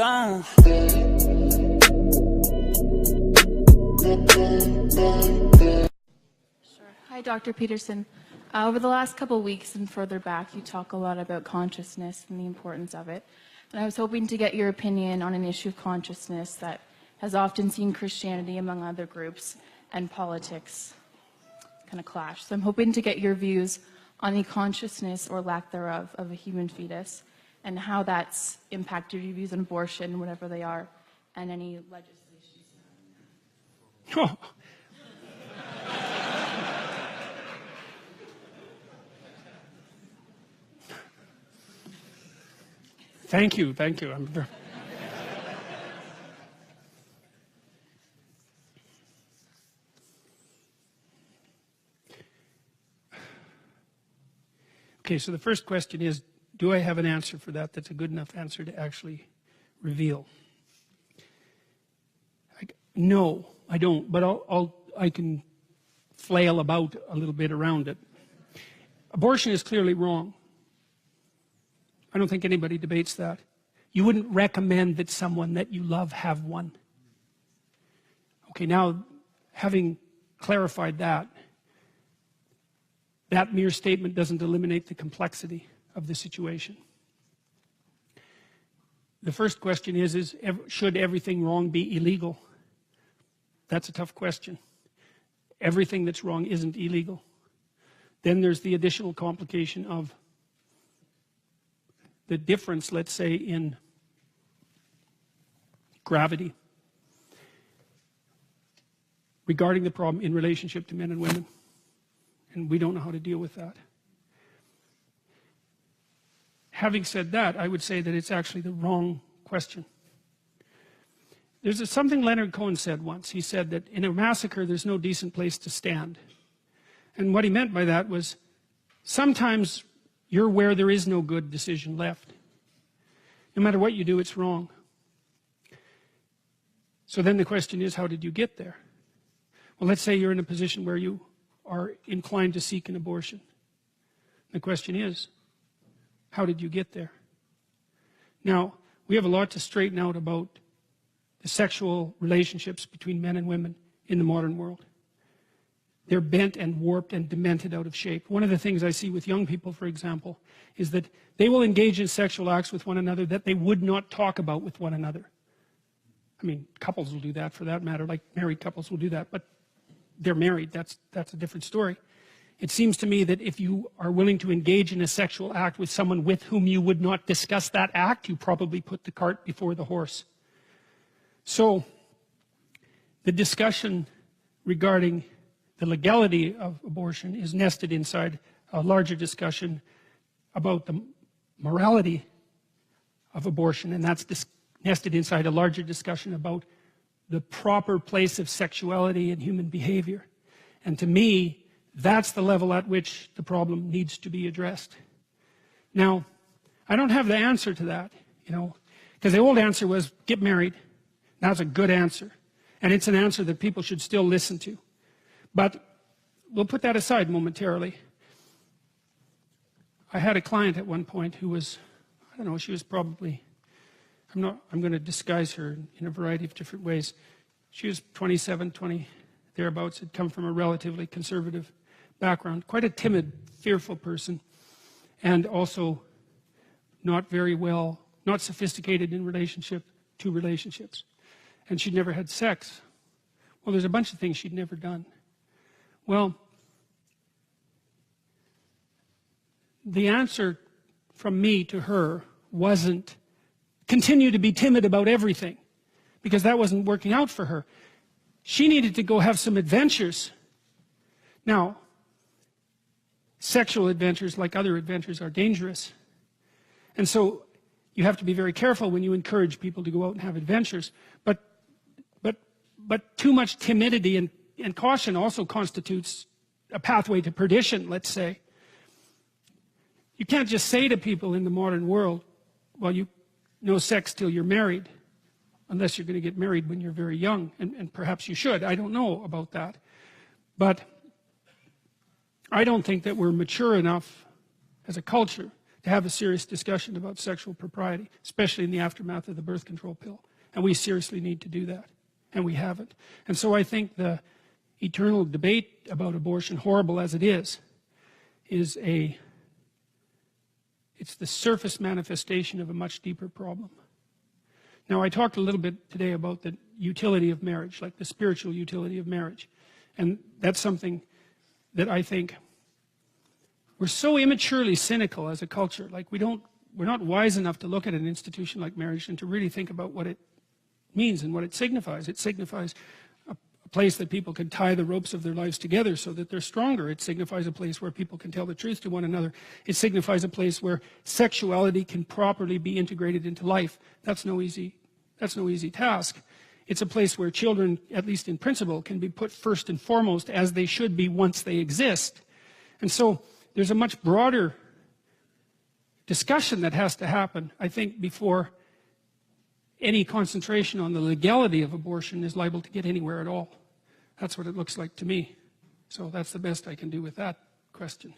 Sure. Hi, Dr. Peterson. Over the last couple of weeks and further back, you talk a lot about consciousness and the importance of it. And I was hoping to get your opinion on an issue of consciousness that has often seen Christianity, among other groups, and politics kind of clash. So I'm hoping to get your views on the consciousness or lack thereof of a human fetus and how that's impacted your views on abortion, whatever they are, and any legislation. Oh. Thank you. Okay, so the first question is, do I have an answer for that that's a good enough answer to actually reveal? No, I don't, but I can flail about a little bit around it. Abortion is clearly wrong. I don't think anybody debates that. You wouldn't recommend that someone that you love have one. Okay, now, having clarified that mere statement doesn't eliminate the complexity of the situation. The first question is should everything wrong be illegal? That's a tough question. Everything that's wrong isn't illegal. Then there's the additional complication of the difference, let's say, in gravity regarding the problem in relationship to men and women. And we don't know how to deal with that. Having said that, I would say that it's actually the wrong question. There's something Leonard Cohen said once. He said that in a massacre, there's no decent place to stand. And what he meant by that was sometimes you're where there is no good decision left. No matter what you do, it's wrong. So then the question is, how did you get there? Well, let's say you're in a position where you are inclined to seek an abortion. The question is, how did you get there? Now, we have a lot to straighten out about the sexual relationships between men and women in the modern world. They're bent and warped and demented out of shape. One of the things I see with young people, for example, is that they will engage in sexual acts with one another that they would not talk about with one another. I mean, couples will do that for that matter, like married couples will do that, but they're married, that's a different story. It seems to me that if you are willing to engage in a sexual act with someone with whom you would not discuss that act, you probably put the cart before the horse. So, the discussion regarding the legality of abortion is nested inside a larger discussion about the morality of abortion, and that's nested inside a larger discussion about the proper place of sexuality in human behavior. And to me, that's the level at which the problem needs to be addressed. Now, I don't have the answer to that, because the old answer was get married. That's a good answer. And it's an answer that people should still listen to. But we'll put that aside momentarily. I had a client at one point who was, I don't know, she was probably, I'm going to disguise her in a variety of different ways. She was 27, 20, thereabouts, had come from a relatively conservative background, quite a timid, fearful person, and also not very well, not sophisticated in relationship to relationships. And she'd never had sex. Well, there's a bunch of things she'd never done. Well, the answer from me to her wasn't continue to be timid about everything, because that wasn't working out for her. She needed to go have some adventures. Now, sexual adventures, like other adventures, are dangerous. And so you have to be very careful when you encourage people to go out and have adventures. But too much timidity and caution also constitutes a pathway to perdition, let's say. You can't just say to people in the modern world, well, no sex till you're married, unless you're going to get married when you're very young, and perhaps you should. I don't know about that. But I don't think that we're mature enough as a culture to have a serious discussion about sexual propriety, especially in the aftermath of the birth control pill. And we seriously need to do that, and we haven't. And so I think the eternal debate about abortion, horrible as it is it's the surface manifestation of a much deeper problem. Now, I talked a little bit today about the utility of marriage, like the spiritual utility of marriage. And that's something that I think we're so immaturely cynical as a culture. Like we're not wise enough to look at an institution like marriage and to really think about what it means and what it signifies. It signifies a place that people can tie the ropes of their lives together so that they're stronger. It signifies a place where people can tell the truth to one another. It signifies a place where sexuality can properly be integrated into life. That's no easy task. It's a place where children, at least in principle, can be put first and foremost as they should be once they exist. And so there's a much broader discussion that has to happen, I think, before any concentration on the legality of abortion is liable to get anywhere at all. That's what it looks like to me. So that's the best I can do with that question.